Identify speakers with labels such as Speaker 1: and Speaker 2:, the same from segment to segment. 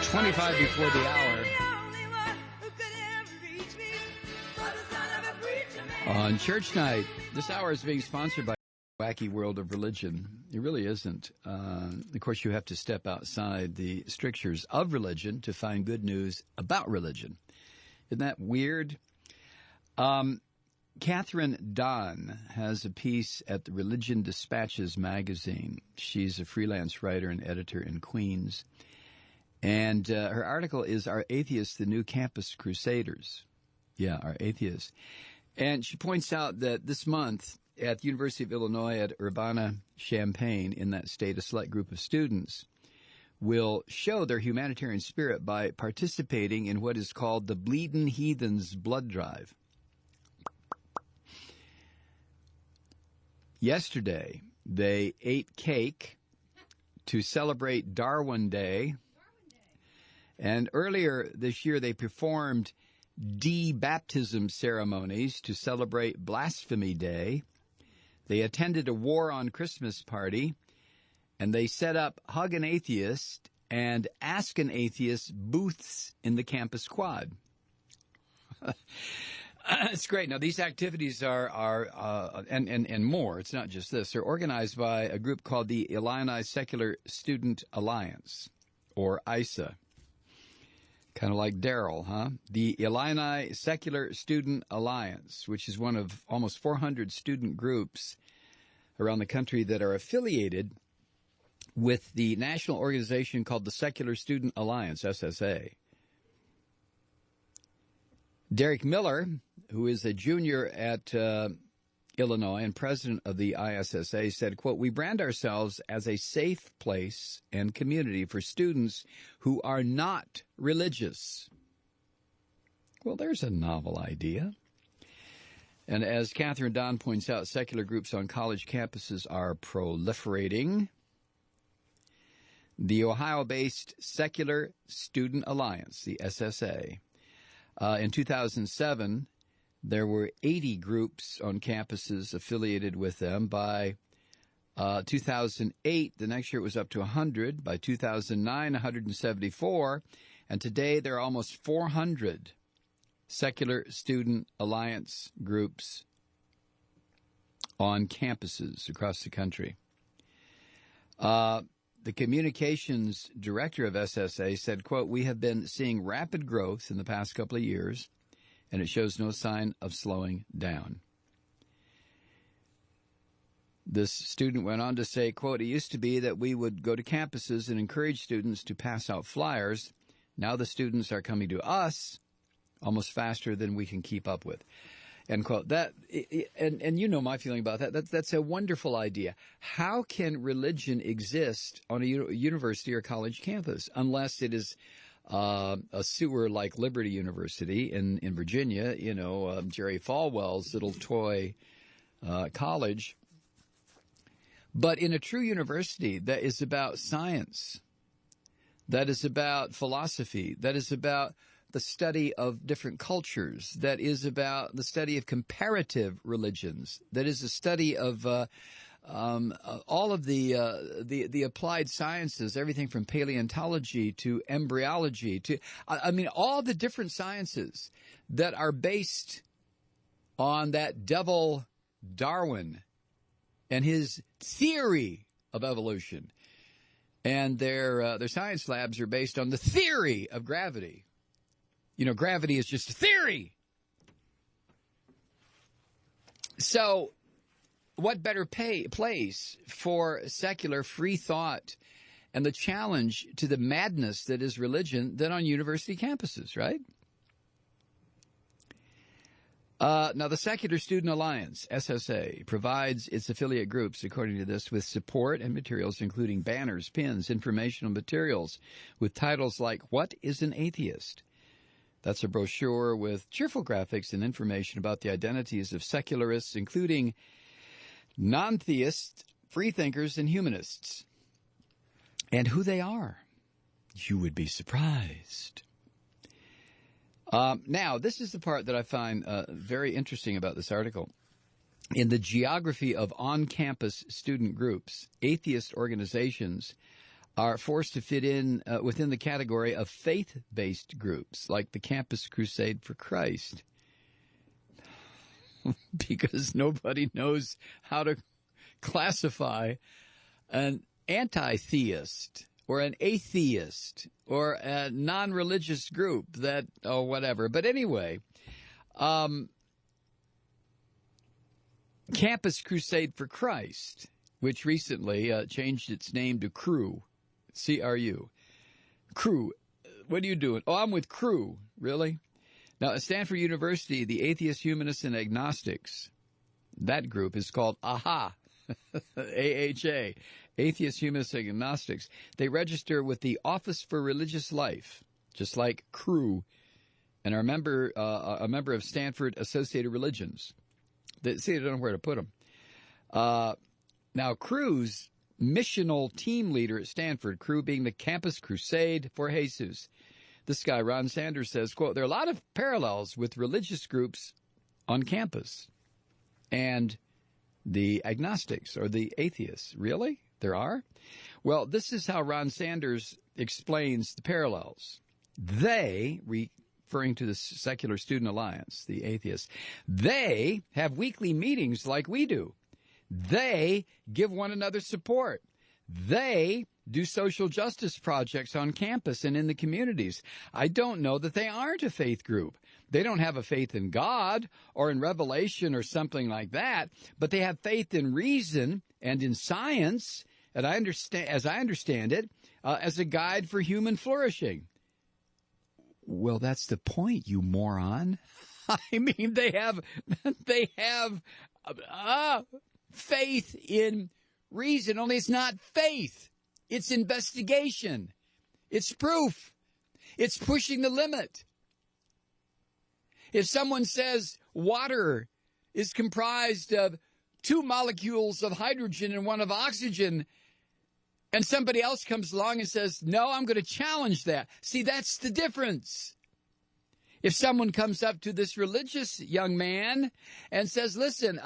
Speaker 1: 25 before the hour. On Church Night, this hour is being sponsored by Wacky World of Religion. It really isn't. Of course, you have to step outside the strictures of religion to find good news about religion. Isn't that weird? Katherine Don has a piece at the Religion Dispatches magazine. She's a freelance writer and editor in Queens. And her article is, Are Atheists the New Campus Crusaders? Yeah, Are Atheists. And she points out that this month at the University of Illinois at Urbana-Champaign, in that state, a select group of students will show their humanitarian spirit by participating in what is called the Bleedin' Heathens Blood Drive. Yesterday, they ate cake to celebrate Darwin Day. And earlier this year, they performed de-baptism ceremonies to celebrate Blasphemy Day. They attended a War on Christmas party, and they set up Hug an Atheist and Ask an Atheist booths in the campus quad. It's great. Now, these activities are and more. It's not just this. They're organized by a group called the Illini Secular Student Alliance, or ISA. Kind of like Daryl, huh? The Illini Secular Student Alliance, which is one of almost 400 student groups around the country that are affiliated with the national organization called the Secular Student Alliance, SSA. Derek Miller, who is a junior at Illinois and president of the ISSA, said, quote, "We brand ourselves as a safe place and community for students who are not religious." Well, there's a novel idea. And as Katherine Don points out, secular groups on college campuses are proliferating. The Ohio-based Secular Student Alliance, the SSA, in 2007, there were 80 groups on campuses affiliated with them. By 2008, the next year it was up to 100. By 2009, 174. And today there are almost 400 Secular Student Alliance groups on campuses across the country. The communications director of SSA said, quote, "We have been seeing rapid growth in the past couple of years, and it shows no sign of slowing down." This student went on to say, quote, "It used to be that we would go to campuses and encourage students to pass out flyers. Now the students are coming to us almost faster than we can keep up with." End quote. And you know my feeling about that. That's a wonderful idea. How can religion exist on a university or college campus unless it is a sewer like Liberty University in Virginia, Jerry Falwell's little toy college. But in a true university that is about science, that is about philosophy, that is about the study of different cultures, that is about the study of comparative religions, that is a study of all of the applied sciences, everything from paleontology to embryology to, all the different sciences that are based on that devil Darwin and his theory of evolution. And their science labs are based on the theory of gravity. Gravity is just a theory. So what better place for secular free thought and the challenge to the madness that is religion than on university campuses, right? Now, the Secular Student Alliance, SSA, provides its affiliate groups, according to this, with support and materials, including banners, pins, informational materials, with titles like, "What is an Atheist?" That's a brochure with cheerful graphics and information about the identities of secularists, including non-theists, freethinkers, and humanists, and who they are. You would be surprised. Now, this is the part that I find very interesting about this article. In the geography of on-campus student groups, atheist organizations are forced to fit in within the category of faith-based groups, like the Campus Crusade for Christ, because nobody knows how to classify an anti-theist or an atheist or a non-religious group that, whatever. But anyway, Campus Crusade for Christ, which recently changed its name to CRU, C-R-U. CRU. What are you doing? Oh, I'm with CRU. Really? Now, at Stanford University, the Atheists, Humanists, and Agnostics, that group is called AHA, A-H-A, Atheists, Humanists, and Agnostics. They register with the Office for Religious Life, just like CRU, and are a member of Stanford Associated Religions. They don't know where to put them. Now, CRU's missional team leader at Stanford, CRU being the Campus Crusade for Jesus. This guy, Ron Sanders, says, quote, there are a lot of parallels with religious groups on campus and the agnostics or the atheists. Really? There are? Well, this is how Ron Sanders explains the parallels. They, referring to the Secular Student Alliance, the atheists, they have weekly meetings like we do. They give one another support. They do social justice projects on campus and in the communities. I don't know that they aren't a faith group. They don't have a faith in God or in revelation or something like that, but they have faith in reason and in science, and as I understand it, as a guide for human flourishing. Well, that's the point, you moron. I mean, they have faith in reason, only it's not faith. It's investigation. It's proof. It's pushing the limit. If someone says water is comprised of 2 molecules of hydrogen and 1 of oxygen, and somebody else comes along and says, no, I'm going to challenge that. See, that's the difference. If someone comes up to this religious young man and says, listen,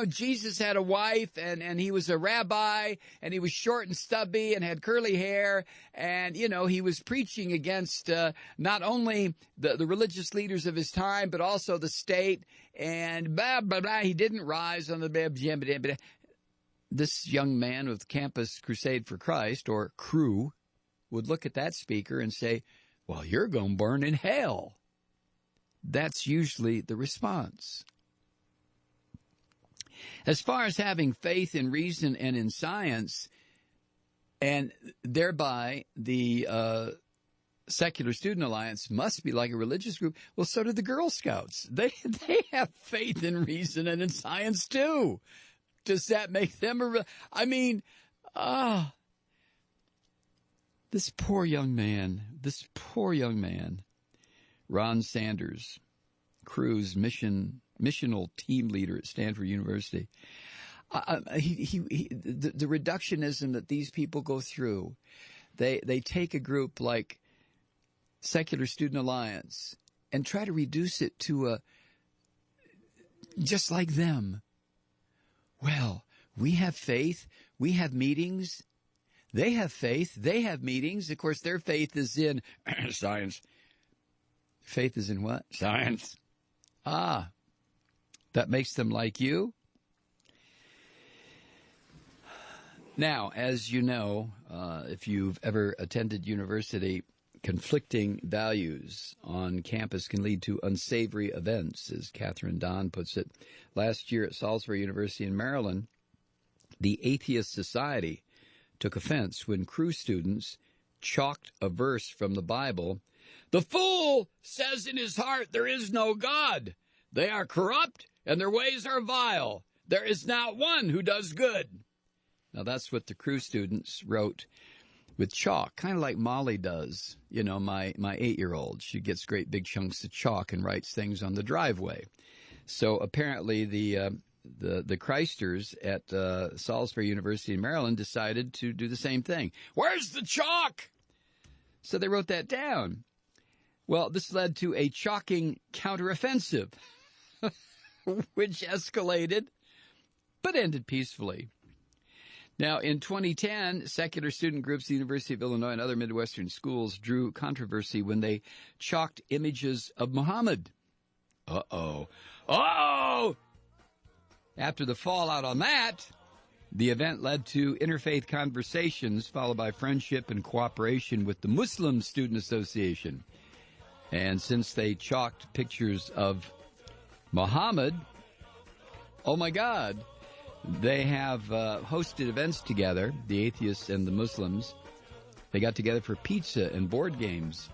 Speaker 1: Jesus had a wife and he was a rabbi and he was short and stubby and had curly hair and, he was preaching against not only the religious leaders of his time, but also the state and blah, blah, blah. He didn't rise on the blah. This young man with Campus Crusade for Christ, or CRU, would look at that speaker and say, well, you're going to burn in hell. That's usually the response. As far as having faith in reason and in science, and thereby the Secular Student Alliance must be like a religious group, well, so do the Girl Scouts. They have faith in reason and in science, too. Does that make them this poor young man, Ron Sanders, CRU's missional team leader at Stanford University. The reductionism that these people go through, they take a group like Secular Student Alliance and try to reduce it to just like them. Well, we have faith, we have meetings. They have faith, they have meetings. Of course, their faith is in science. Faith is in what? Science. That makes them like you? Now, as you know, if you've ever attended university, conflicting values on campus can lead to unsavory events, as Katherine Don puts it. Last year at Salisbury University in Maryland, the Atheist Society took offense when CRU students chalked a verse from the Bible. The fool says in his heart there is no God. They are corrupt and their ways are vile. There is not one who does good. Now that's what the CRU students wrote with chalk, kind of like Molly does. My 8-year-old. She gets great big chunks of chalk and writes things on the driveway. So apparently the Christers at Salisbury University in Maryland decided to do the same thing. Where's the chalk? So they wrote that down. Well, this led to a chalking counteroffensive, which escalated, but ended peacefully. Now, in 2010, secular student groups, the University of Illinois and other Midwestern schools drew controversy when they chalked images of Muhammad. Uh-oh. Uh-oh! After the fallout on that, the event led to interfaith conversations, followed by friendship and cooperation with the Muslim Student Association. And since they chalked pictures of Muhammad, oh my God, they have hosted events together, the atheists and the Muslims. They got together for pizza and board games.